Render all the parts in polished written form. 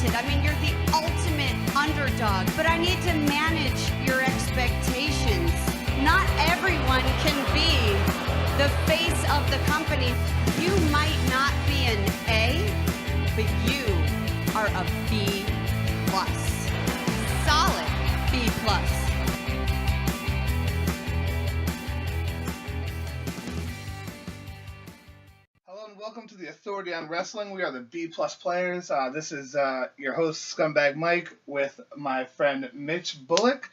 talented. I mean, you're the ultimate underdog, but I need to manage your expectations. Not everyone can be the face of the company. You might not be an A, but you are a B plus. Solid B plus. Hello and welcome to the Authority on Wrestling. We are the B plus players. This is your host Scumbag Mike with my friend Mitch Bullock.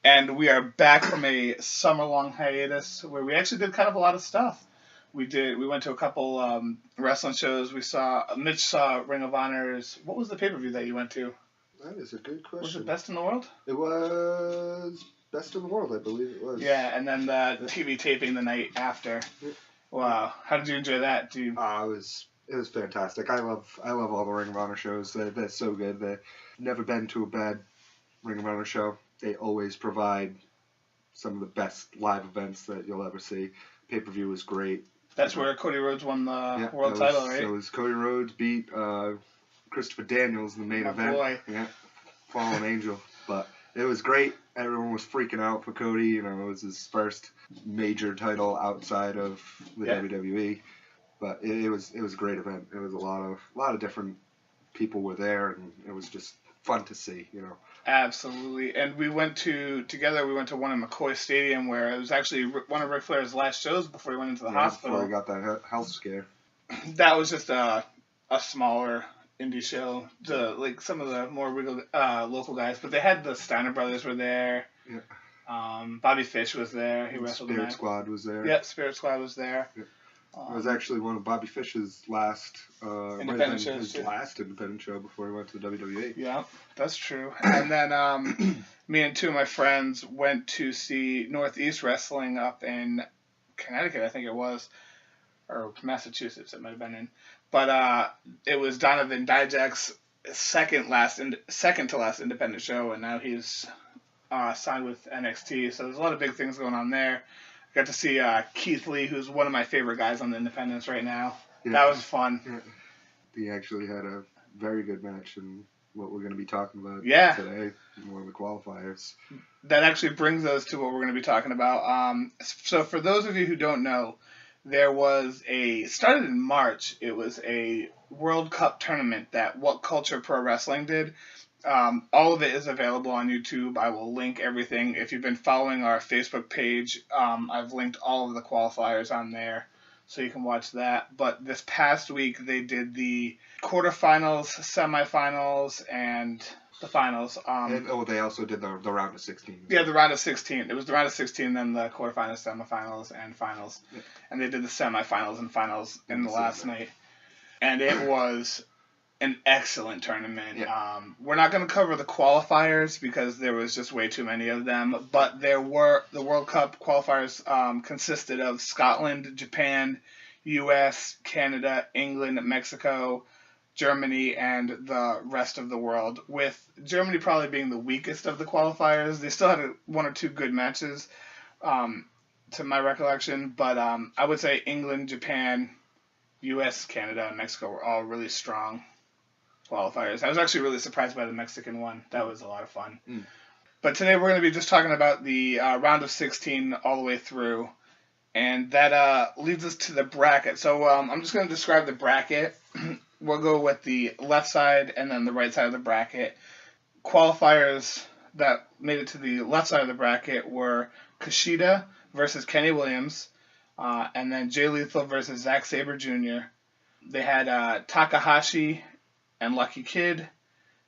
And we are back from a summer-long hiatus where we actually did kind of a lot of stuff. We went to a couple wrestling shows. Mitch saw Ring of Honor's. What was the pay-per-view that you went to? That is a good question. Was it Best in the World? It was Best in the World, I believe it was. Yeah, and then the TV taping the night after. Wow, how did you enjoy that? It was fantastic. I love all the Ring of Honor shows. They're so good. They've never been to a bad Ring of Honor show. They always provide some of the best live events that you'll ever see. Pay-per-view was great. That's where Cody Rhodes won the world title, right? It was Cody Rhodes beat Christopher Daniels in the main event. Boy. Yeah, Fallen Angel. But it was great. Everyone was freaking out for Cody. You know, it was his first major title outside of the WWE. But it was a great event. It was a lot of different people were there, and it was just fun to see. You know. Absolutely, and we went to one in McCoy Stadium where it was actually one of Ric Flair's last shows before he went into the hospital. Before he got that health scare. That was just a smaller indie show, like some of the more local guys, but they had the Steiner brothers were there. Yeah. Bobby Fish was there. He wrestled. Spirit Squad was there. Yeah, Spirit Squad was there. Yeah. It was actually one of Bobby Fish's last independent shows. Last independent show before he went to the WWE. Yeah, that's true. And then me and two of my friends went to see Northeast Wrestling up in Connecticut, I think it was, or Massachusetts. It might have been in, but it was Donovan Dijak's second to last independent show, and now he's signed with NXT. So there's a lot of big things going on there. Got to see Keith Lee, who's one of my favorite guys on the independents right now. Yeah. That was fun. Yeah. He actually had a very good match in what we're going to be talking about today, one of the qualifiers. That actually brings us to what we're going to be talking about. So for those of you who don't know, started in March, it was a World Cup tournament that What Culture Pro Wrestling did. All of it is available on YouTube. I will link everything. If you've been following our Facebook page, I've linked all of the qualifiers on there, so you can watch that. But this past week, they did the quarterfinals, semifinals, and the finals. They also did the round of 16. Yeah, the round of 16. It was the round of 16, then the quarterfinals, semifinals, and finals. Yeah. And they did the semifinals and finals in the last night. And it was an excellent tournament. Yeah. We're not going to cover the qualifiers because there was just way too many of them, but the World Cup qualifiers consisted of Scotland, Japan, US, Canada, England, Mexico, Germany, and the rest of the world, with Germany probably being the weakest of the qualifiers. They still had one or two good matches, to my recollection, but I would say England, Japan, US, Canada, and Mexico were all really strong qualifiers. I was actually really surprised by the Mexican one. That was a lot of fun. But today we're going to be just talking about the round of 16 all the way through, and that leads us to the bracket. So I'm just going to describe the bracket. We'll go with the left side and then the right side of the bracket. Qualifiers that made it to the left side of the bracket were Kushida versus Kenny Williams, and then Jay Lethal versus Zack Sabre Jr. They had Takahashi and Lucky Kid,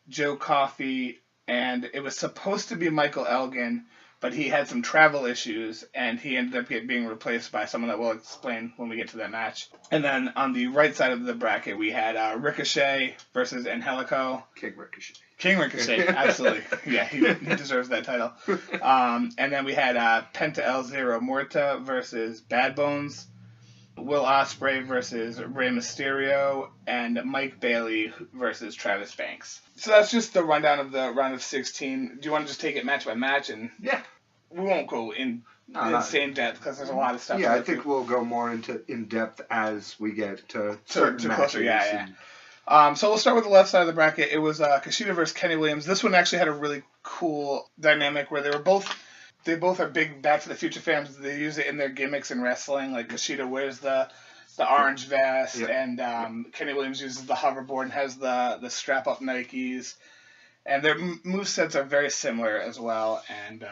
Joe Coffey, and it was supposed to be Michael Elgin, but he had some travel issues, and he ended up being replaced by someone that we'll explain when we get to that match. And then on the right side of the bracket, we had Ricochet versus Angelico. King Ricochet, absolutely. Yeah, he deserves that title. And then we had Penta El Zero Muerta versus Bad Bones, Will Ospreay versus Rey Mysterio, and Mike Bailey versus Travis Banks. So that's just the rundown of the round of 16. Do you want to just take it match by match? And yeah, we won't go in insane depth because there's a lot of stuff. Yeah, I think we'll go more in depth as we get to certain matches. Yeah. So we'll start with the left side of the bracket. It was Kushida versus Kenny Williams. This one actually had a really cool dynamic where they both are big Back to the Future fans. They use it in their gimmicks in wrestling. Like Kushida wears the orange vest, and Kenny Williams uses the hoverboard and has the strap up Nikes. And their movesets are very similar as well. And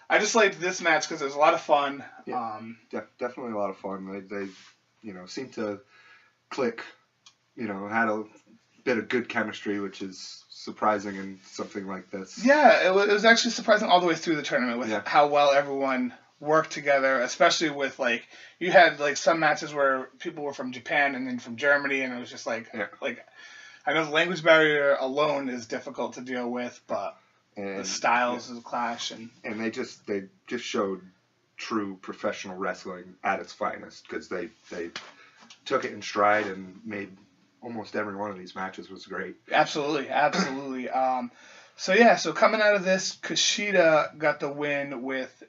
I just liked this match because it was a lot of fun. Yeah, definitely a lot of fun. They seemed to click. Had a bit of good chemistry, which is surprising in something like this. Yeah, it was actually surprising all the way through the tournament with how well everyone worked together, especially with, you had, some matches where people were from Japan and then from Germany, and it was just I know the language barrier alone is difficult to deal with, but the styles of the clash. And they just showed true professional wrestling at its finest, because they took it in stride and made almost every one of these matches was great. Absolutely. So coming out of this, Kushida got the win with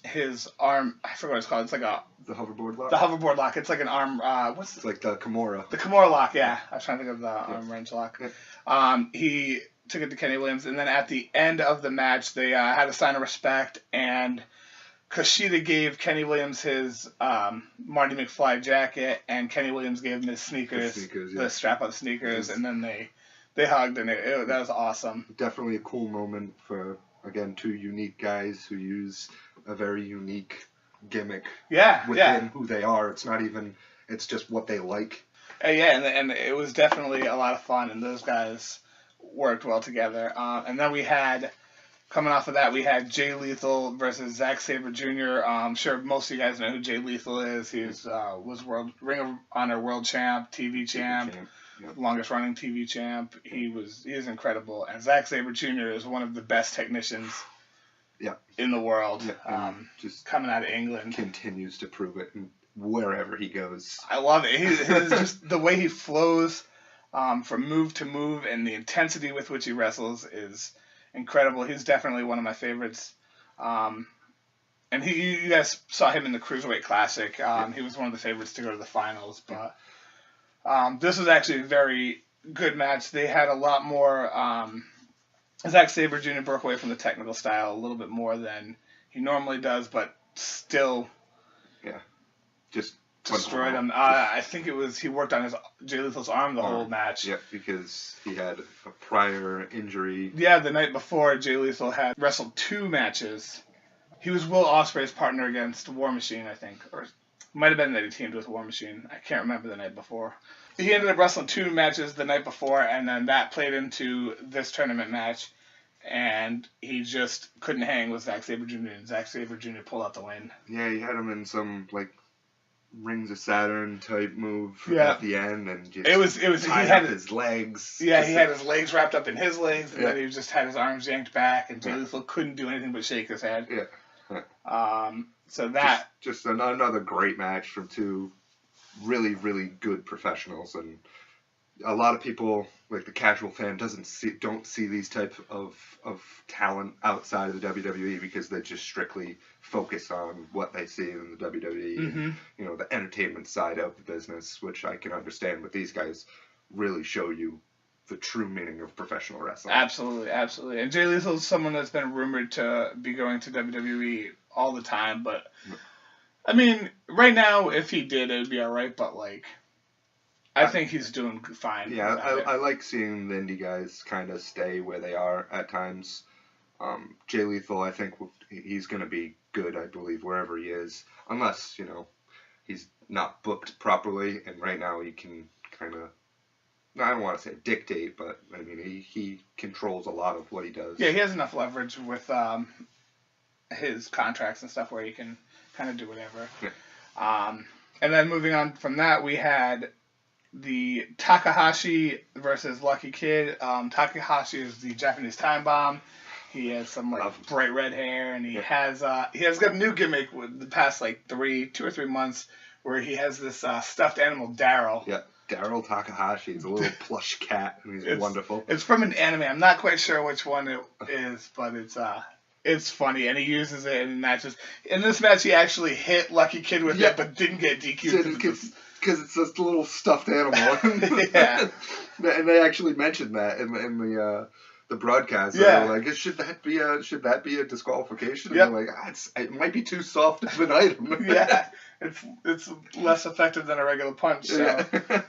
his arm. I forgot what it's called. It's like the hoverboard lock. The hoverboard lock. It's like an arm. It's like the Kimura. The Kimura lock. Yeah, I was trying to think of the arm wrench lock. Yeah. He took it to Kenny Williams, and then at the end of the match, they had a sign of respect, and Kushida gave Kenny Williams his Marty McFly jacket, and Kenny Williams gave him his sneakers, the strap-up sneakers, and then they hugged, and that was awesome. Definitely a cool moment for, again, two unique guys who use a very unique gimmick within who they are. It's not even, it's just what they like. And it was definitely a lot of fun, and those guys worked well together. And then we had... Coming off of that, we had Jay Lethal versus Zack Sabre Jr. I'm sure most of you guys know who Jay Lethal is. He was Ring of Honor World Champ, TV champ, longest running TV champ. He is incredible. And Zack Sabre Jr. is one of the best technicians in the world. Just coming out of England, continues to prove it wherever he goes. I love it. He's just the way he flows from move to move, and the intensity with which he wrestles is incredible. He's definitely one of my favorites. And you guys saw him in the Cruiserweight Classic. He was one of the favorites to go to the finals. But this was actually a very good match. They had a lot more... Zack Sabre Jr. broke away from the technical style a little bit more than he normally does, but still just destroyed him. I think he worked on Jay Lethal's arm the whole match. Yeah, because he had a prior injury. Yeah, the night before, Jay Lethal had wrestled 2 matches. He was Will Ospreay's partner against War Machine, I think. Or it might have been that he teamed with War Machine. I can't remember the night before. He ended up wrestling 2 matches the night before, and then that played into this tournament match. And he just couldn't hang with Zack Sabre Jr., and Zack Sabre Jr. pulled out the win. Yeah, he had him in some, Rings of Saturn type move at the end, and just he had his legs. Yeah, he had his legs wrapped up in his legs, and then he just had his arms yanked back, and Jay Lethal couldn't do anything but shake his head. So that just another great match from 2 really, really good professionals, and a lot of people, the casual fan, don't see these type of talent outside of the WWE because they just strictly focus on what they see in the WWE, the entertainment side of the business, which I can understand, but these guys really show you the true meaning of professional wrestling. Absolutely. And Jay Lethal is someone that's been rumored to be going to WWE all the time, but I mean, right now, if he did, it would be alright, but I think he's doing fine. Yeah, I like seeing the indie guys kind of stay where they are at times. Jay Lethal, I think he's going to be good, I believe, wherever he is. Unless, he's not booked properly, and right now he can kind of, I don't want to say dictate, but, I mean, he controls a lot of what he does. Yeah, he has enough leverage with his contracts and stuff where he can kind of do whatever. Yeah. And then moving on from that, we had the Takahashi versus Lucky Kid. Takahashi is the Japanese time bomb. He has some bright red hair, and he has got a new gimmick with the past 2 or 3 months where he has this stuffed animal Daryl. Yeah, Daryl Takahashi. He's a little plush cat, and he's wonderful. It's from an anime. I'm not quite sure which one it is, but it's funny, and he uses it in matches. In this match, he actually hit Lucky Kid with it, but didn't get DQ'd. because it's just a little stuffed animal. Yeah. And they actually mentioned that in the broadcast. They were like, should that be a disqualification? Yep. And they're like, it might be too soft of an item. Yeah, it's less effective than a regular punch. So. Yeah.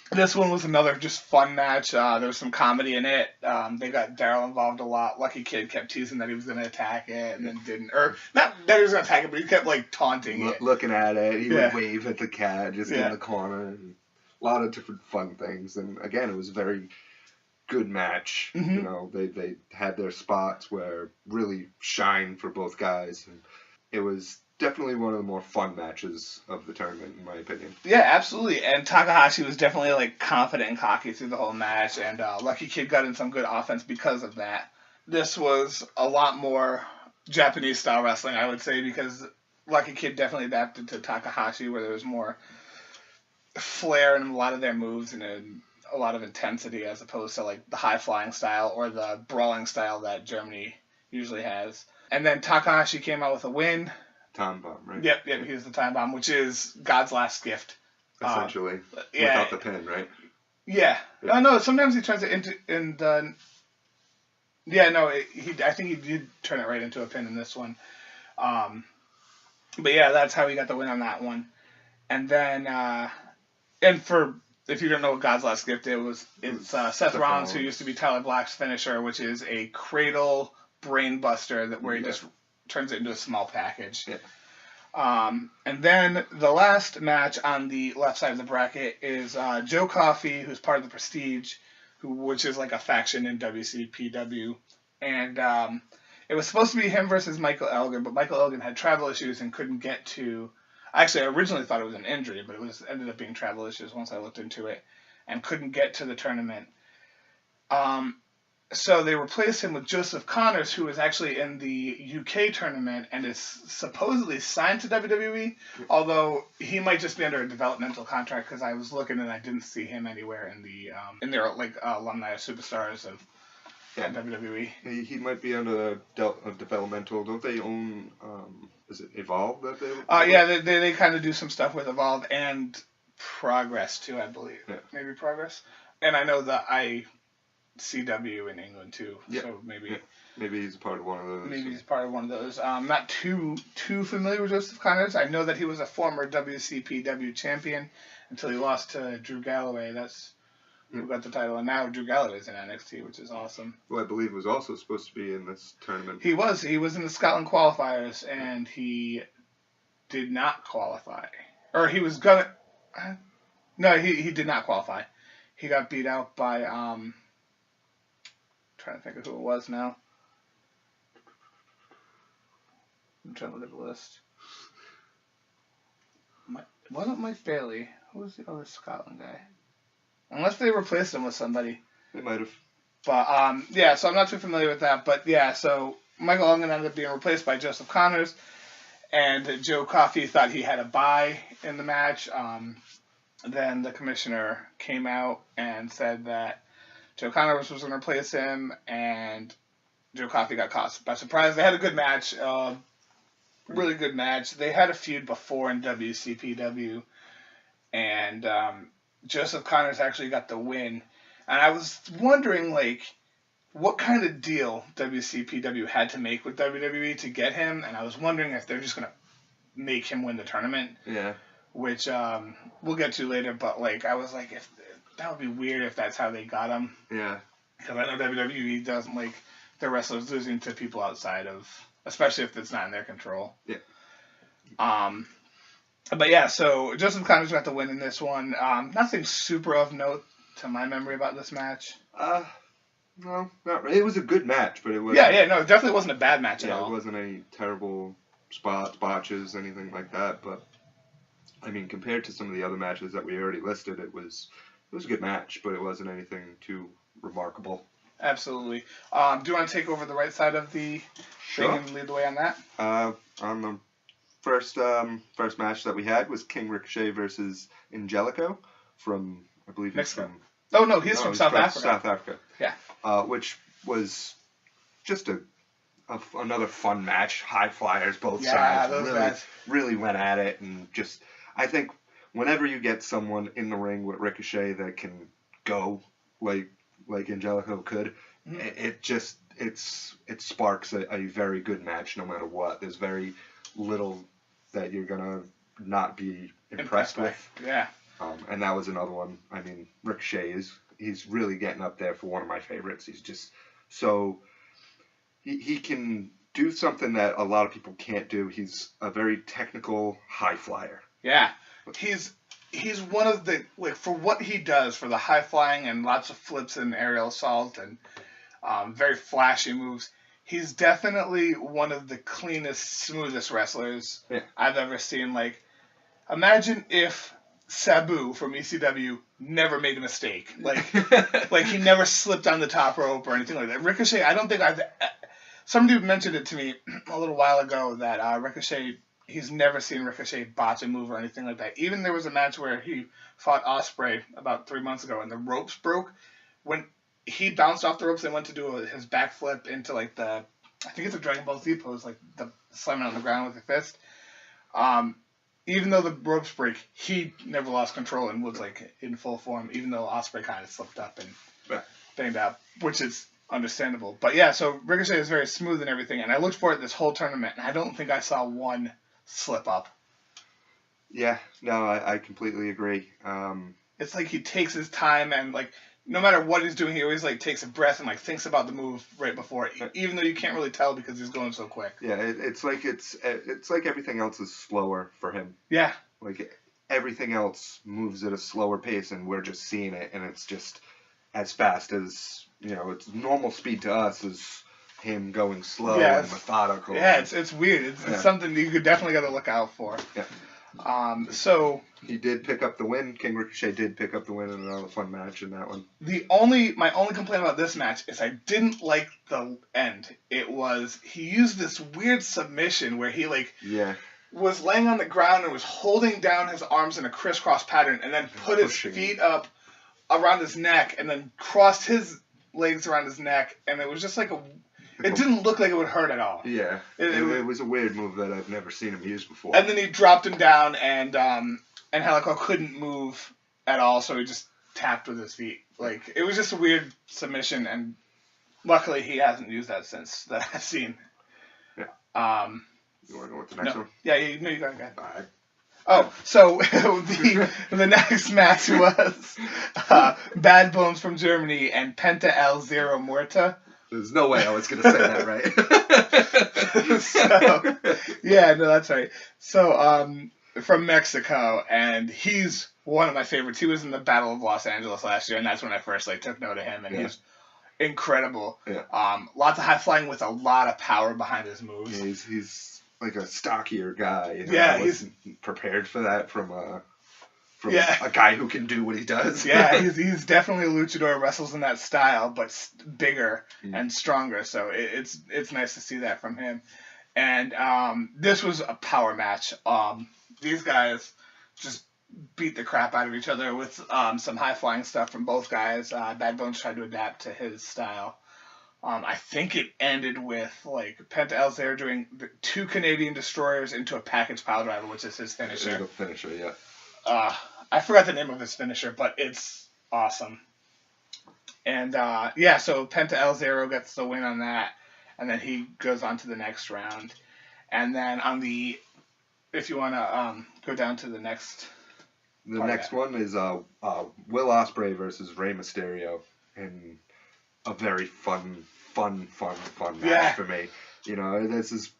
This one was another just fun match. There was some comedy in it. They got Daryl involved a lot. Lucky Kid kept teasing that he was going to attack it and then didn't. Or, not that he was going to attack it, but he kept, like, taunting it. Looking at it. He would wave at the cat just in the corner. And a lot of different fun things. And, again, it was a very good match. Mm-hmm. You know, they had their spots where really shine for both guys. And it was definitely one of the more fun matches of the tournament, in my opinion. Yeah, absolutely. And Takahashi was definitely like confident and cocky through the whole match, and Lucky Kid got in some good offense because of that. This was a lot more Japanese style wrestling, I would say, because Lucky Kid definitely adapted to Takahashi, where there was more flair in a lot of their moves and a lot of intensity, as opposed to like the high flying style or the brawling style that Germany usually has. And then Takahashi came out with a win. Time bomb, right? Yep, he's the time bomb, which is God's last gift. Essentially. Yeah. Without the pin, right? Yeah. Oh, no, sometimes he turns it into... I think he did turn it right into a pin in this one. But yeah, that's how he got the win on that one. And then... if you don't know what God's last gift is, it's Seth Rollins, who used to be Tyler Black's finisher, which is a cradle brain buster where he just turns it into a small package. Yeah. And then the last match on the left side of the bracket is Joe Coffey, who's part of the Prestige, which is like a faction in WCPW. And it was supposed to be him versus Michael Elgin, but Michael Elgin had travel issues and couldn't get to... Actually, I originally thought it was an injury, but it ended up being travel issues once I looked into it, and couldn't get to the tournament. So they replaced him with Joseph Connors, who was actually in the UK tournament and is supposedly signed to WWE, although he might just be under a developmental contract, because I was looking and I didn't see him anywhere in their like alumni or superstars of WWE. He might be under a developmental. Don't they own? Is it Evolve that they? Yeah, they kind of do some stuff with Evolve and Progress too, I believe. Yeah. Maybe Progress. And I know that CW in England too, so maybe he's a part of one of those. Maybe he's part of one of those. I'm not too familiar with Joseph Connors. I know that he was a former WCPW champion until he lost to Drew Galloway. That's who got the title, and now Drew Galloway's in NXT, which is awesome. Who I believe was also supposed to be in this tournament. He was in the Scotland qualifiers, and he did not qualify, or he was gonna. No, he did not qualify. He got beat out by trying to think of who it was now. I'm trying to look at the list. It wasn't Mike Bailey. Who was the other Scotland guy? Unless they replaced him with somebody. They might have. But, so I'm not too familiar with that. But, yeah, so Michael Elgin ended up being replaced by Joseph Connors. And Joe Coffey thought he had a bye in the match. Then the commissioner came out and said that Joe Connors was going to replace him, and Joe Coffey got caught by surprise. They had a good match, really good match. They had a feud before in WCPW, and Joseph Connors actually got the win. And I was wondering, like, what kind of deal WCPW had to make with WWE to get him, and I was wondering if they're just going to make him win the tournament. Yeah. Which we'll get to later, but, like, I was like, if that would be weird if that's how they got him. Yeah. Because I know WWE doesn't like their wrestlers losing to people outside of, especially if it's not in their control. Yeah. But yeah, so Joseph Connors got the win in this one. Nothing super of note to my memory about this match. No, not really. It was a good match, but it was. Yeah, no, it definitely wasn't a bad match at all. It wasn't any terrible spots, botches, anything like that. But I mean, compared to some of the other matches that we already listed, it was a good match, but it wasn't anything too remarkable. Absolutely. Do you want to take over the right side of the thing and lead the way on that? On the first match that we had was King Ricochet versus Angelico from, I believe he's Mexico. from... He's from South Africa. South Africa. Yeah. Which was just another fun match. High flyers, both sides. Those guys really went at it, and just, I think whenever you get someone in the ring with Ricochet that can go like Angelico could, it sparks a very good match no matter what. There's very little that you're gonna not be impressed with. Yeah. And that was another one. I mean, Ricochet he's really getting up there for one of my favorites. He's just so he can do something that a lot of people can't do. He's a very technical high flyer. Yeah. He's one of the, like, for what he does, for the high flying and lots of flips and aerial assault and very flashy moves, he's definitely one of the cleanest, smoothest wrestlers I've ever seen. Like, imagine if Sabu from ECW never made a mistake. Like he never slipped on the top rope or anything like that. Ricochet, I don't think somebody mentioned it to me a little while ago that Ricochet, he's never seen Ricochet botch a move or anything like that. Even there was a match where he fought Ospreay about 3 months ago and the ropes broke. When he bounced off the ropes and went to do his backflip into like I think it's a Dragon Ball Z pose, like the slamming on the ground with your fist. Even though the ropes break, he never lost control and was like in full form, even though Ospreay kind of slipped up and banged out, which is understandable. But yeah, so Ricochet is very smooth and everything, and I looked for it this whole tournament, and I don't think I saw one slip up. Yeah, no, I completely agree. It's like he takes his time and like no matter what he's doing, he always like takes a breath and like thinks about the move right before, even though you can't really tell because he's going so quick. Yeah, it's like everything else is slower for him. Yeah, like everything else moves at a slower pace, and we're just seeing it, and it's just as fast as it's normal speed to us is him going slow and methodical. Yeah, it's weird. It's something you could definitely got to look out for. Yeah. So he did pick up the win. King Ricochet did pick up the win in another fun match in that one. My only complaint about this match is I didn't like the end. It was he used this weird submission where he was laying on the ground and was holding down his arms in a crisscross pattern and then put his feet up around his neck and then crossed his legs around his neck, and it was just like it didn't look like it would hurt at all. Yeah, it was a weird move that I've never seen him use before. And then he dropped him down, and Helico couldn't move at all, so he just tapped with his feet. Like, it was just a weird submission, and luckily he hasn't used that since that I've seen. Yeah. You want to go with the next one? Yeah, you got it. All right. Oh, so the next match was Bad Bones from Germany and Penta El Zero Muerta. There's no way I was going to say that right. Yeah, no, that's right. So, from Mexico, and he's one of my favorites. He was in the Battle of Los Angeles last year, and that's when I first took note of him, and he's incredible. Yeah. Lots of high flying with a lot of power behind his moves. Yeah, he's like a stockier guy. Yeah, he's prepared for that from a Yeah. a guy who can do what he does. Yeah, he's definitely a luchador, wrestles in that style, but bigger and stronger. So it's nice to see that from him. And this was a power match. These guys just beat the crap out of each other with some high-flying stuff from both guys. Bad Bones tried to adapt to his style. I think it ended with like Penta El Zero doing 2 Canadian destroyers into a package pile driver, which is his finisher. The finisher, yeah. I forgot the name of his finisher, but it's awesome. And so Penta El Zero gets the win on that, and then he goes on to the next round. And then if you want to go down to the next. The next one is Will Ospreay versus Rey Mysterio, in a very fun match for me. This is,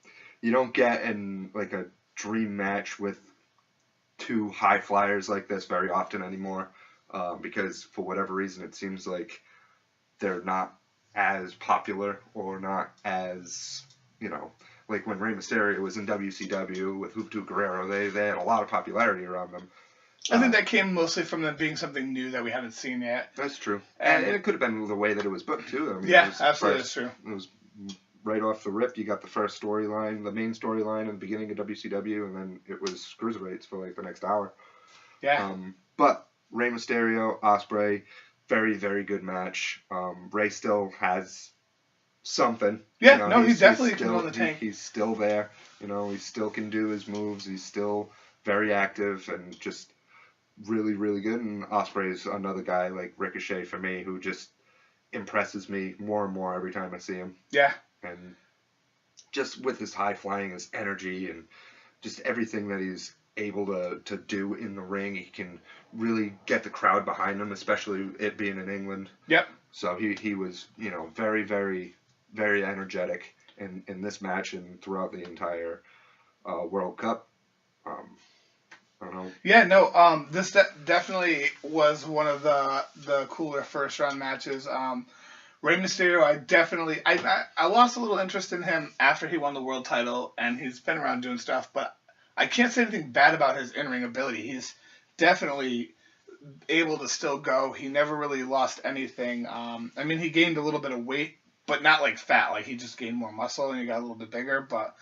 you don't get in like a dream match with 2 high flyers like this very often anymore, because for whatever reason it seems like they're not as popular or not as, like when Rey Mysterio was in WCW with Hoopty Guerrero, they had a lot of popularity around them. I think that came mostly from them being something new that we haven't seen yet. That's true. And it could have been the way that it was booked, too. I mean, absolutely, that's true. It was right off the rip. You got the first storyline, the main storyline in the beginning of WCW, and then it was cruiserweights for like the next hour. Yeah. But Rey Mysterio, Ospreay, very, very good match. Rey still has something. Yeah, he's definitely still in the tank. He's still there. He still can do his moves. He's still very active and just really, really good. And Ospreay's another guy like Ricochet for me who just impresses me more and more every time I see him. Yeah. And just with his high flying, his energy, and just everything that he's able to do in the ring, he can really get the crowd behind him, especially it being in England. Yep. So he was, very, very, very energetic in this match and throughout the entire World Cup. I don't know. Yeah, no, this definitely was one of the cooler first round matches. Rey Mysterio, I lost a little interest in him after he won the world title, and he's been around doing stuff, but I can't say anything bad about his in-ring ability. He's definitely able to still go. He never really lost anything. I mean, he gained a little bit of weight, but not like fat. Like, he just gained more muscle and he got a little bit bigger, but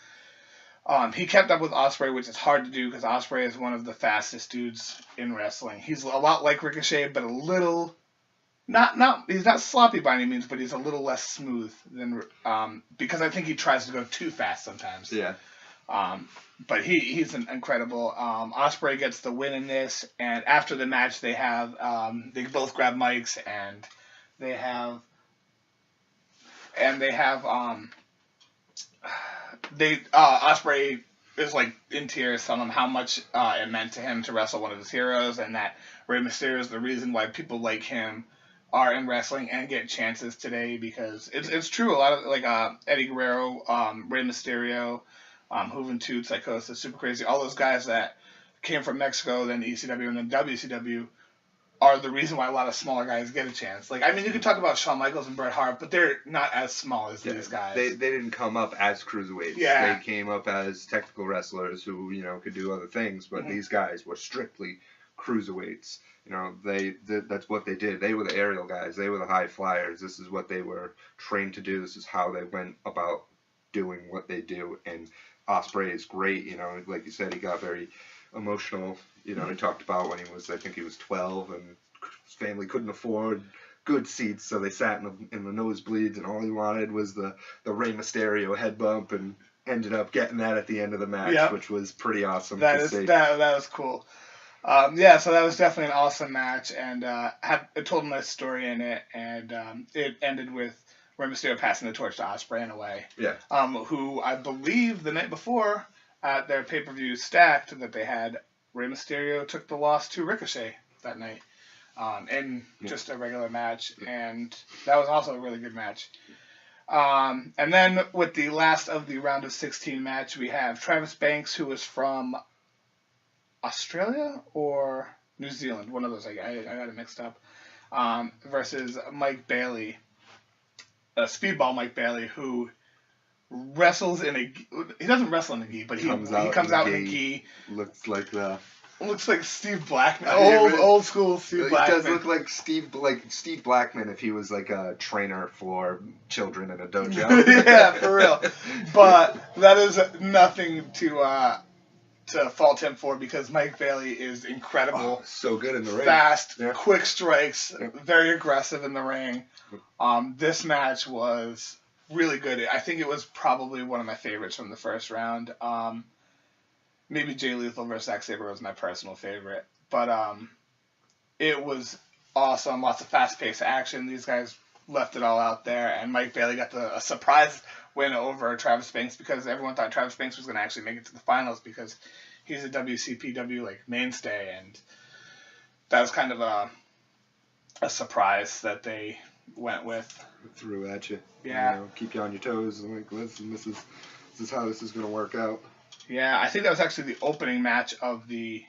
he kept up with Ospreay, which is hard to do because Ospreay is one of the fastest dudes in wrestling. He's a lot like Ricochet, but a little... he's not sloppy by any means, but he's a little less smooth than because I think he tries to go too fast sometimes. Yeah. But he's an incredible. Ospreay gets the win in this, and after the match, they both grab mics and they have Ospreay is like in tears, telling him how much it meant to him to wrestle one of his heroes, and that Rey Mysterio is the reason why people like him are in wrestling and get chances today, because it's true. A lot of Eddie Guerrero, Rey Mysterio, Juventud, Psychosis, Super Crazy, all those guys that came from Mexico, then ECW, and then WCW are the reason why a lot of smaller guys get a chance. Like, I mean, you could talk about Shawn Michaels and Bret Hart, but they're not as small as these guys. They didn't come up as cruiserweights. Yeah. They came up as technical wrestlers who, could do other things, but these guys were strictly cruiserweights. That's what they did. They were the aerial guys. They were the high flyers. This is what they were trained to do. This is how they went about doing what they do. And Ospreay is great. Like you said, he got very emotional. He talked about when I think he was 12, and his family couldn't afford good seats, so they sat in the nosebleeds, and all he wanted was the Rey Mysterio head bump, and ended up getting that at the end of the match, which was pretty awesome to see. That was cool. So that was definitely an awesome match, and it told a nice story in it, and it ended with Rey Mysterio passing the torch to Ospreay in a way. Yeah. Who I believe the night before at their pay-per-view stacked that they had, Rey Mysterio took the loss to Ricochet that night in just a regular match, and that was also a really good match. And then with the last of the round of 16 match, we have Travis Banks, who is from Australia or New Zealand, one of those. I got it mixed up. Versus Mike Bailey, Speedball Mike Bailey, who wrestles he doesn't wrestle in a gi, but he comes out in a gi. Looks like Steve Blackman, old school Steve Blackman. He does look like Steve Blackman if he was like a trainer for children in a dojo. Yeah, for real. But that is nothing to fault him for, because Mike Bailey is incredible. So good in the ring. Fast, quick strikes, very aggressive in the ring. This match was really good. I think it was probably one of my favorites from the first round. Maybe Jay Lethal versus Zack Sabre was my personal favorite. But it was awesome. Lots of fast-paced action. These guys left it all out there. And Mike Bailey got a surprise win over Travis Banks, because everyone thought Travis Banks was going to actually make it to the finals, because he's a WCPW mainstay. And that was kind of a surprise that they went with. Threw at you. Yeah. Keep you on your toes. And like, listen, this is how this is going to work out. Yeah, I think that was actually the opening match of this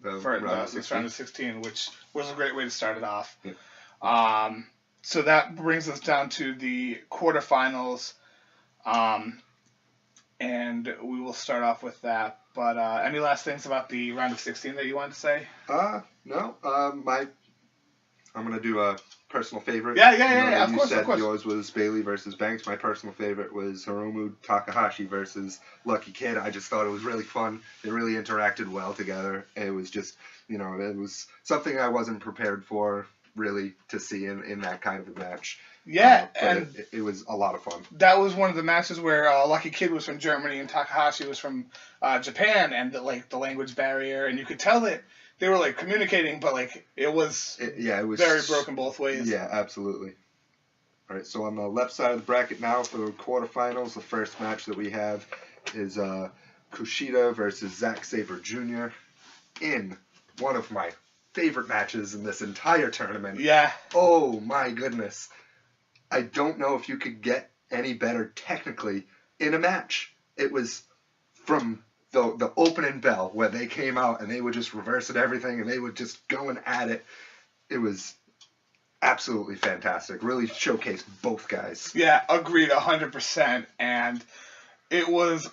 round of 16, which was a great way to start it off. Yeah. So that brings us down to the quarterfinals, and we will start off with that. But any last things about the round of 16 that you wanted to say? No. I'm going to do a personal favorite. Yeah. Of course. Yours was Bailey versus Banks. My personal favorite was Hiromu Takahashi versus Lucky Kid. I just thought it was really fun. They really interacted well together. It was just, it was something I wasn't prepared for, really, to see in that kind of a match. Yeah, and it was a lot of fun. That was one of the matches where Lucky Kid was from Germany and Takahashi was from Japan, and the language barrier, and you could tell that they were like communicating, but like it was very broken both ways. Yeah, absolutely. All right, so on the left side of the bracket now for the quarterfinals, the first match that we have is Kushida versus Zack Sabre Jr. in one of my favorite matches in this entire tournament. Yeah. Oh my goodness. I don't know if you could get any better technically in a match. It was from the opening bell where they came out and they were just reversing everything and they were just going at it. It was absolutely fantastic. Really showcased both guys. Yeah, agreed 100%. And it was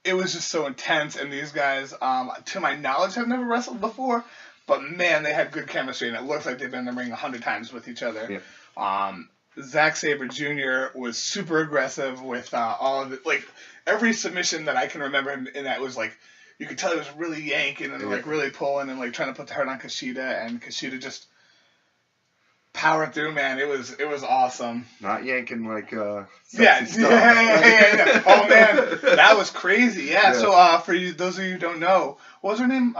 just so intense. And these guys, to my knowledge, have never wrestled before. But man, they had good chemistry, and it looks like they've been in the ring 100 times with each other. Yeah. Zack Sabre Jr. was super aggressive with all of it. Like, every submission that I can remember him in that was like, you could tell he was really yanking and like really pulling and like trying to put the hurt on Kushida, and Kushida just powered through, man. It was awesome. Not yanking like Sexy Star. Yeah. Oh man, that was crazy. Yeah. So for you, those of you who don't know, what was her name?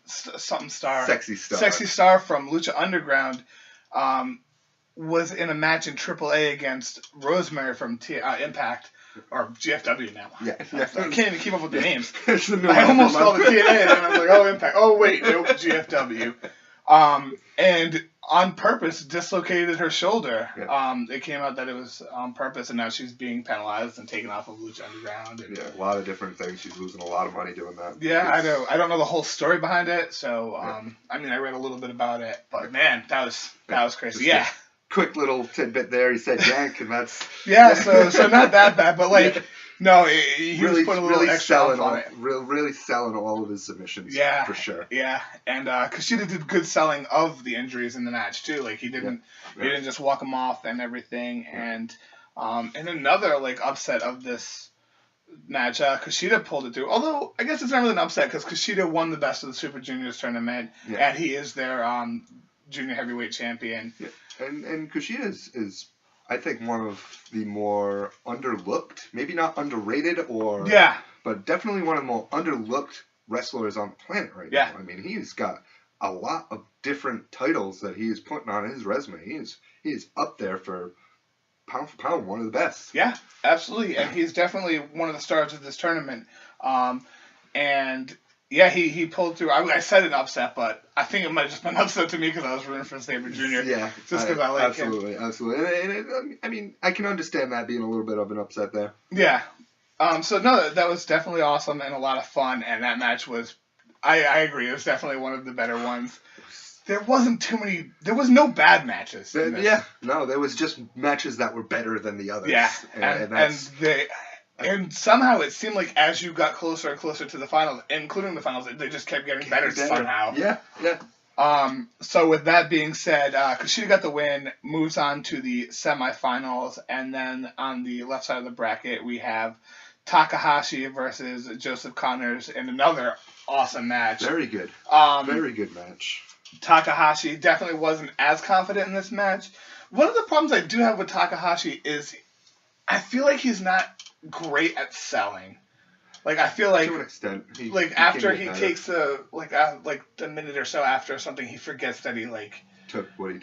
Something Star. Sexy Star. Sexy Star from Lucha Underground. Was in a match in AAA against Rosemary from Impact, or GFW now. Yeah. I can't even keep up with the names. The I almost called it TNA, and then I was like, oh, Impact. Oh, wait, nope, GFW. And on purpose dislocated her shoulder. Yeah. It came out that it was on purpose, and now she's being penalized and taken off of Lucha Underground. And, a lot of different things. She's losing a lot of money doing that. Yeah, I know. I don't know the whole story behind it, so I mean, I read a little bit about it, but man, that was crazy. Yeah. Quick little tidbit there. He said yank, and that's so not that bad, but like no, he really, was putting a little extra on it. Really selling all of his submissions. Yeah, for sure. Yeah, and Kushida did good selling of the injuries in the match too. Like he didn't just walk them off and everything. And another like upset of this match, Kushida pulled it through. Although I guess it's not really an upset because Kushida won the Best of the Super Juniors tournament, and he is their junior heavyweight champion. Yeah. And Kushida is I think one of the more underlooked, maybe not underrated but definitely one of the more underlooked wrestlers on the planet right now. I mean, he's got a lot of different titles that he is putting on his resume. He is up there for pound, one of the best. Yeah, absolutely. And he's definitely one of the stars of this tournament. And yeah, he pulled through. I said an upset, but I think it might have just been an upset to me because I was rooting for Sabre Jr. Yeah, just because I like him. Absolutely. And I mean, I can understand that being a little bit of an upset there. Yeah. So no, that was definitely awesome and a lot of fun. And that match was, I agree, it was definitely one of the better ones. There was no bad matches. There was just matches that were better than the others. Yeah, and somehow it seemed like as you got closer and closer to the finals, including the finals, they just kept getting better somehow. Yeah. So with that being said, Kushida got the win, moves on to the semifinals, and then on the left side of the bracket we have Takahashi versus Joseph Connors in another awesome match. Very good. Very good match. Takahashi definitely wasn't as confident in this match. One of the problems I do have with Takahashi is I feel like he's not great at selling. Like I feel like to an extent, after he takes a minute or so after something, he forgets that he took what he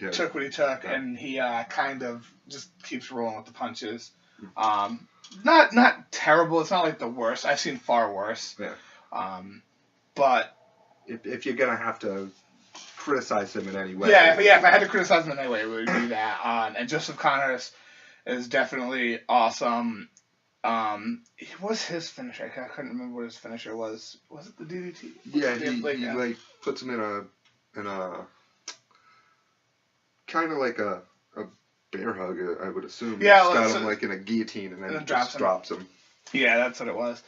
took, and he kind of just keeps rolling with the punches. Not terrible. It's not like the worst. I've seen far worse. Yeah. But if you're gonna have to criticize him in any way, if I had to criticize him in any way, it would be that. And Joseph Connors is definitely awesome. What was his finisher? I couldn't remember what his finisher was. Was it the DDT? Yeah, he puts him in a kind of like a bear hug, I would assume. Yeah, he's got him in a guillotine and then just drops him. Yeah, that's what it was.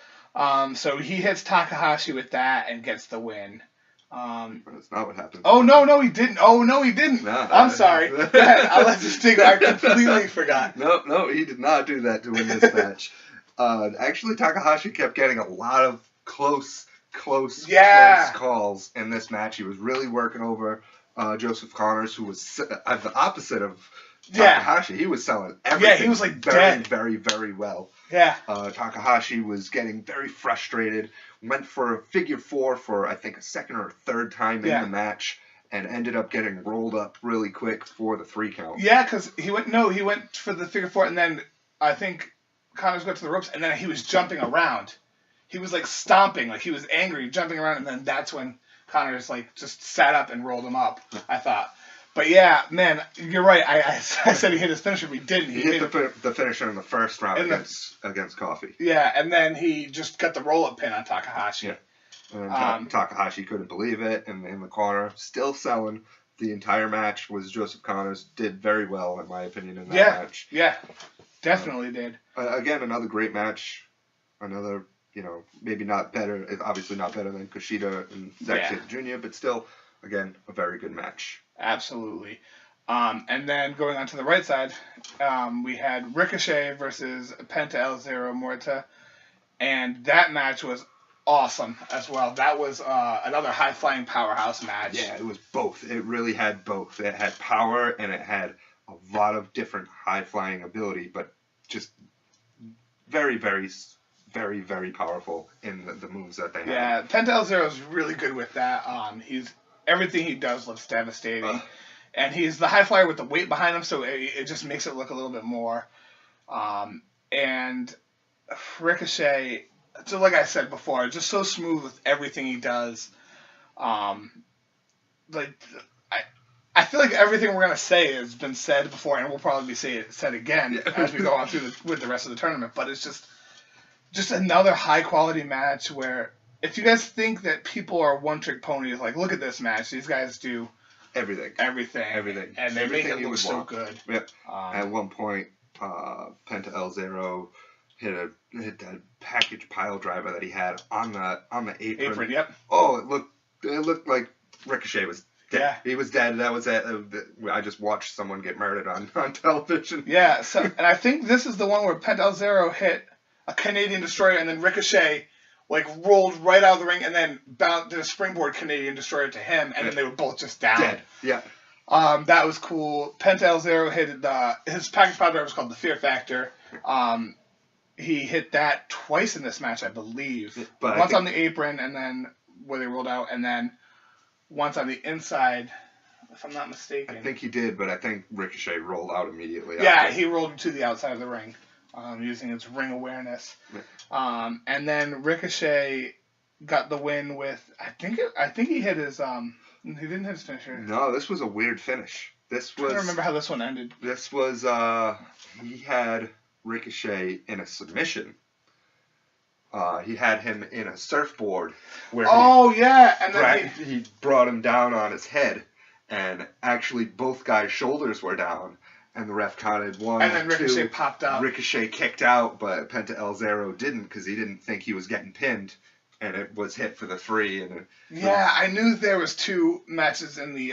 So he hits Takahashi with that and gets the win. That's not what happened. Oh no, he didn't. No, I'm sorry. Go ahead. I'll let this take. I completely forgot. No, he did not do that to win this match. Actually, Takahashi kept getting a lot of close calls in this match. He was really working over Joseph Connors, who was the opposite of Takahashi. He was selling everything. Yeah, he was very, very, very well. Yeah. Takahashi was getting very frustrated went for a figure four for, I think, a second or a third time in the match, and ended up getting rolled up really quick for the 3 count. Yeah, because he went for the figure four, and then I think Connors got to the ropes, and then he was jumping around. He was like stomping, like he was angry, jumping around, and then that's when Connors like just sat up and rolled him up, I thought. But yeah, man, you're right. I said he hit his finisher, but he didn't. He hit the finisher in the first round against Coffey. Yeah, and then he just got the roll-up pin on Takahashi. Yeah. And Takahashi couldn't believe it, and in the corner, still selling the entire match, was Joseph Connors. Did very well, in my opinion, in that match. Yeah, definitely did. Again, another great match. Another, maybe not better, obviously not better than Kushida and Zack Sabre Jr., but still, again, a very good match. Absolutely. And then going on to the right side, we had Ricochet versus Penta El Zero Muerta, and that match was awesome as well. That was another high-flying powerhouse match. Yeah, it was both. It really had both. It had power, and it had a lot of different high-flying ability, but just very, very, very, very powerful in the moves that they had. Yeah, Penta El Zero is really good with that. Everything he does looks devastating. And he's the high flyer with the weight behind him, so it just makes it look a little bit more. And Ricochet, so like I said before, just so smooth with everything he does. I feel like everything we're going to say has been said before, and we'll probably be said again as we go on through with the rest of the tournament. But it's just another high-quality match where if you guys think that people are one-trick ponies, like, look at this match. These guys do everything. And they make it look so good. Yep. At one point, Penta El Zero hit that package pile driver that he had on the apron. Yep. Oh, it looked like Ricochet was dead. Yeah. He was dead. That was it. I just watched someone get murdered on television. Yeah. So, and I think this is the one where Penta El Zero hit a Canadian Destroyer, and then Ricochet rolled right out of the ring, and then did a springboard Canadian Destroyer to him, and then they were both just down. Dead. Yeah. That was cool. Penta El Zero hit his package power driver was called the Fear Factor. He hit that twice in this match, I believe. But once on the apron, and then where they rolled out, and then once on the inside, if I'm not mistaken. I think he did, but I think Ricochet rolled out immediately. Yeah, he rolled to the outside of the ring. Using his ring awareness. And then Ricochet got the win with I think he hit his he didn't hit his finisher. No, this was a weird finish. I don't remember how this one ended. This was he had Ricochet in a submission. He had him in a surfboard where and then he brought him down on his head, and actually both guys' shoulders were down. And the ref counted 1, and then Ricochet 2. popped out. Ricochet kicked out, but Penta El Zero didn't because he didn't think he was getting pinned, and it was hit for the 3. I knew there was 2 matches in the